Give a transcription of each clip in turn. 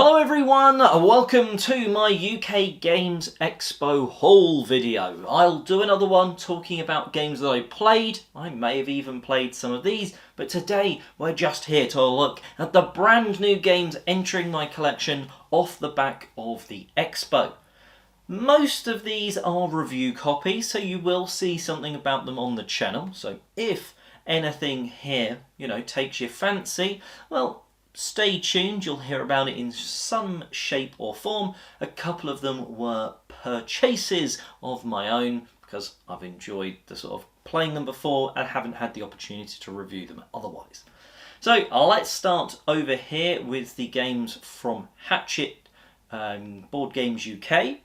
Hello everyone, welcome to my UK Games Expo haul video. I'll do another one talking about games that I played. I may have even played some of these, but today we're just here to look at the brand new games entering my collection off the back of the Expo. Most of these are review copies, so you will see something about them on the channel. So if anything here, takes your fancy, well, stay tuned, you'll hear about it in some shape or form. A couple of them were purchases of my own because I've enjoyed the sort of playing them before and haven't had the opportunity to review them otherwise. So let's start over here with the games from Hatchet Board Games UK.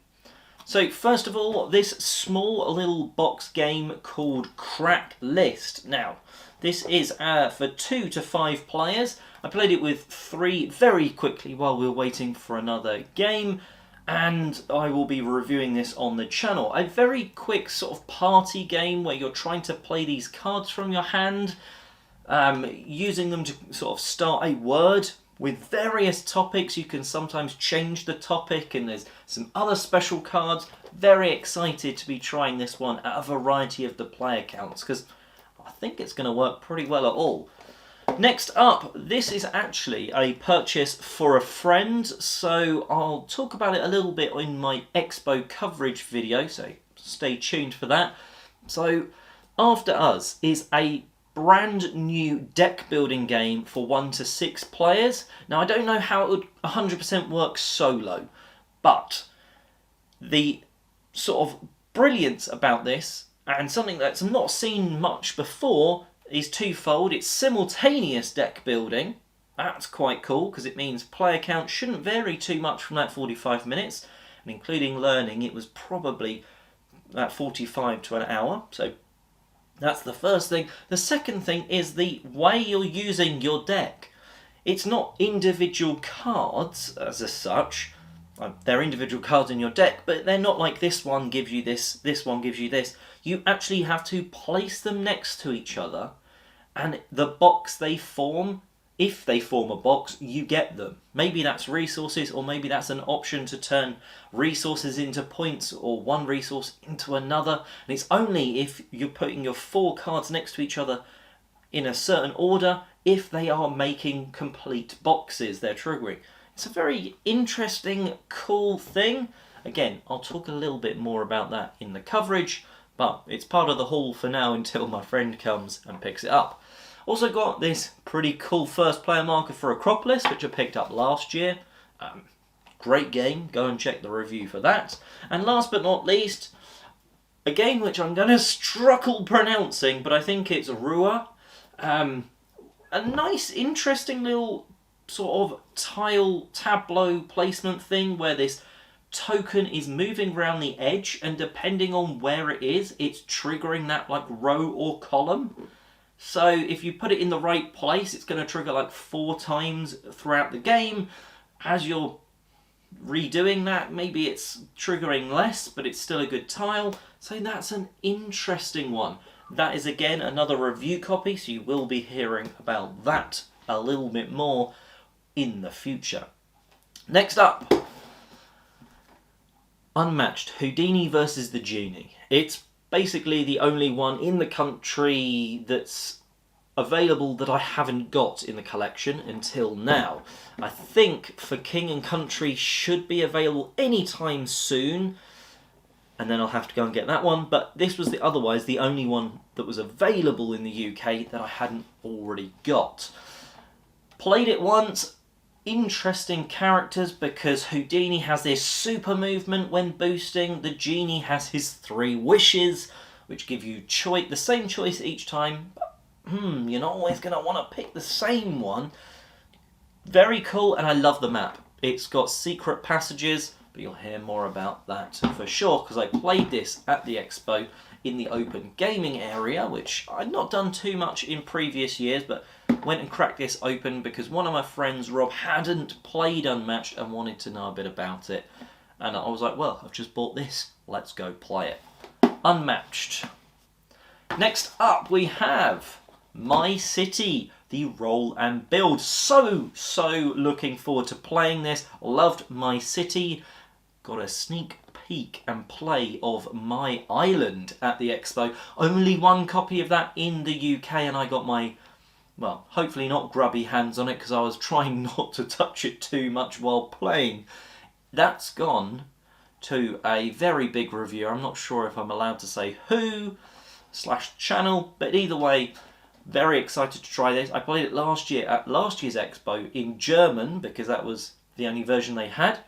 So first of all, this small little box game called Crack List. Now, this is for 2 to 5 players. I played it with 3 very quickly while we were waiting for another game, and I will be reviewing this on the channel. A very quick sort of party game where you're trying to play these cards from your hand, using them to sort of start a word. With various topics, you can sometimes change the topic, and there's some other special cards. Very excited to be trying this one at a variety of the player counts, because I think it's going to work pretty well at all. Next up, this is actually a purchase for a friend, so I'll talk about it a little bit in my Expo coverage video, so stay tuned for that. So, After Us is a brand new deck building game for 1 to 6 players. Now, I don't know how it would 100% work solo, but the sort of brilliance about this, and something that's not seen much before, is twofold. It's simultaneous deck building. That's quite cool because it means player count shouldn't vary too much from that 45 minutes, and including learning, it was probably that 45 to an hour. So that's the first thing. The second thing is the way you're using your deck. It's not individual cards as such. They're individual cards in your deck, but they're not like this one gives you this, this one gives you this. You actually have to place them next to each other, and the box they form, if they form a box, you get them. Maybe that's resources, or maybe that's an option to turn resources into points, or one resource into another. And it's only if you're putting your 4 cards next to each other in a certain order, if they are making complete boxes, they're triggering. It's a very interesting, cool thing. Again, I'll talk a little bit more about that in the coverage, but it's part of the haul for now until my friend comes and picks it up. Also got this pretty cool first player marker for Acropolis, which I picked up last year. Great game, go and check the review for that. And last but not least, a game which I'm going to struggle pronouncing, but I think it's Rua. A nice, interesting little sort of tile tableau placement thing where this token is moving around the edge, and depending on where it is, it's triggering that like row or column. So if you put it in the right place, it's going to trigger like 4 times throughout the game. As you're redoing that, maybe it's triggering less, but it's still a good tile. So that's an interesting one. That is again another review copy, so you will be hearing about that a little bit more in the future. Next up, Unmatched, Houdini versus the Genie. It's basically the only one in the country that's available that I haven't got in the collection until now. I think for King and Country should be available anytime soon, and then I'll have to go and get that one, but this was otherwise the only one that was available in the UK that I hadn't already got. Played it once. Interesting characters because Houdini has this super movement when boosting. The Genie has his 3 wishes, which give you the same choice each time. But, you're not always going to want to pick the same one. Very cool, and I love the map. It's got secret passages, but you'll hear more about that for sure, because I played this at the Expo in the open gaming area, which I'd not done too much in previous years, but went and cracked this open because one of my friends, Rob, hadn't played Unmatched and wanted to know a bit about it. And I was like, well, I've just bought this. Let's go play it. Unmatched. Next up, we have My City, the Roll and Build. So looking forward to playing this. Loved my city. Got a sneak peek and play of my island at the expo. Only one copy of that in the UK, and I got my, well, hopefully not grubby hands on it because I was trying not to touch it too much while playing. That's gone to a very big reviewer. I'm not sure if I'm allowed to say who / channel, but either way, very excited to try this. I played it last year at last year's expo in German because that was the only version they had.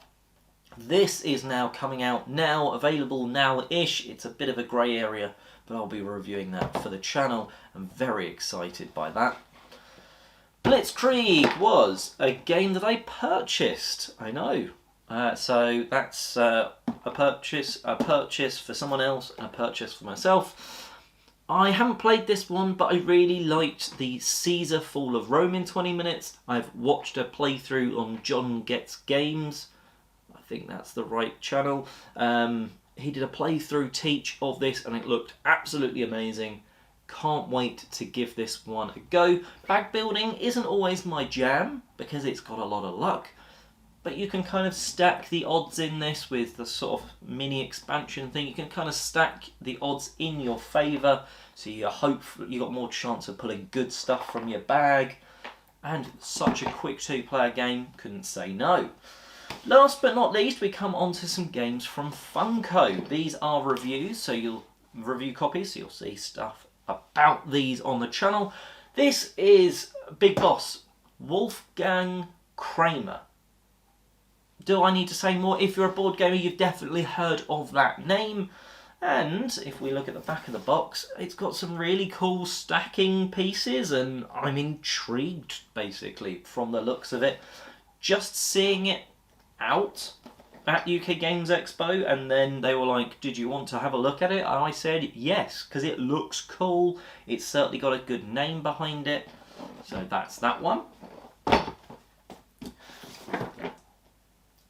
This is now coming out now, available now-ish. It's a bit of a grey area, but I'll be reviewing that for the channel. I'm very excited by that. Blitzkrieg was a game that I purchased. I know. So that's a purchase for someone else, and a purchase for myself. I haven't played this one, but I really liked the Caesar Fall of Rome in 20 minutes. I've watched a playthrough on John Gets Games. I think that's the right channel. He did a playthrough teach of this and it looked absolutely amazing. Can't wait to give this one a go. Bag building isn't always my jam because it's got a lot of luck. But you can kind of stack the odds in this with the sort of mini expansion thing. You can kind of stack the odds in your favour, so you got more chance of pulling good stuff from your bag. And such a quick two-player game, couldn't say no. Last but not least, we come on to some games from Funko. These are reviews, so you'll review copies, so you'll see stuff about these on the channel. This is Big Boss, Wolfgang Kramer. Do I need to say more? If you're a board gamer, you've definitely heard of that name. And if we look at the back of the box, it's got some really cool stacking pieces, and I'm intrigued, basically, from the looks of it. Just seeing it out at UK Games Expo, and then they were like, did you want to have a look at it? And I said yes, because it looks cool. It's certainly got a good name behind it. So that's that one.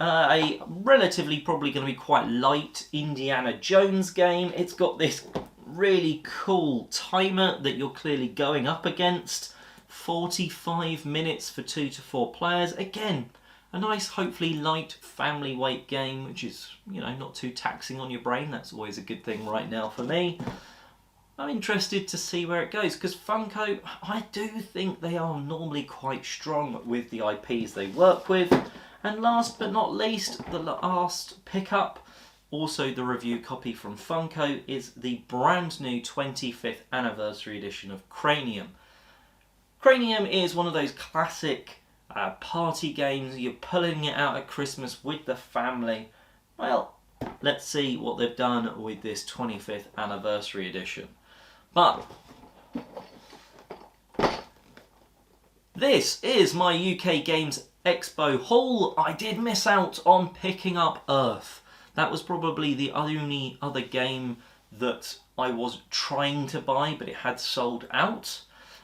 A relatively, probably going to be quite light Indiana Jones game. It's got this really cool timer that you're clearly going up against. 45 minutes for 2 to 4 players. Again, a nice, hopefully light family weight game, which is, you know, not too taxing on your brain. That's always a good thing right now for me. I'm interested to see where it goes, because Funko, I do think they are normally quite strong with the IPs they work with. And last but not least, the last pickup, also the review copy from Funko, is the brand new 25th anniversary edition of Cranium. Cranium is one of those classic party games. You're pulling it out at Christmas with the family. Well, let's see what they've done with this 25th anniversary edition. But this is my UK Games Expo haul. I did miss out on picking up Earth. That was probably the only other game that I was trying to buy, but it had sold out,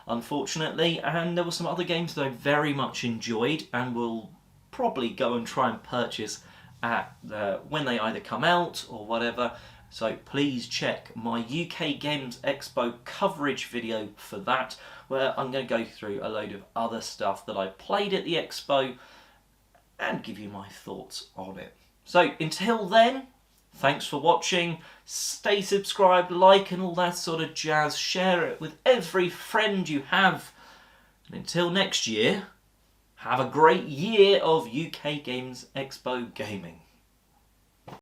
unfortunately. And there were some other games that I very much enjoyed and will probably go and try and purchase at when they either come out or whatever. So please check my UK Games Expo coverage video for that, where I'm going to go through a load of other stuff that I played at the expo and give you my thoughts on it. So until then, thanks for watching. Stay subscribed, like and all that sort of jazz. Share it with every friend you have. And until next year, have a great year of UK Games Expo gaming.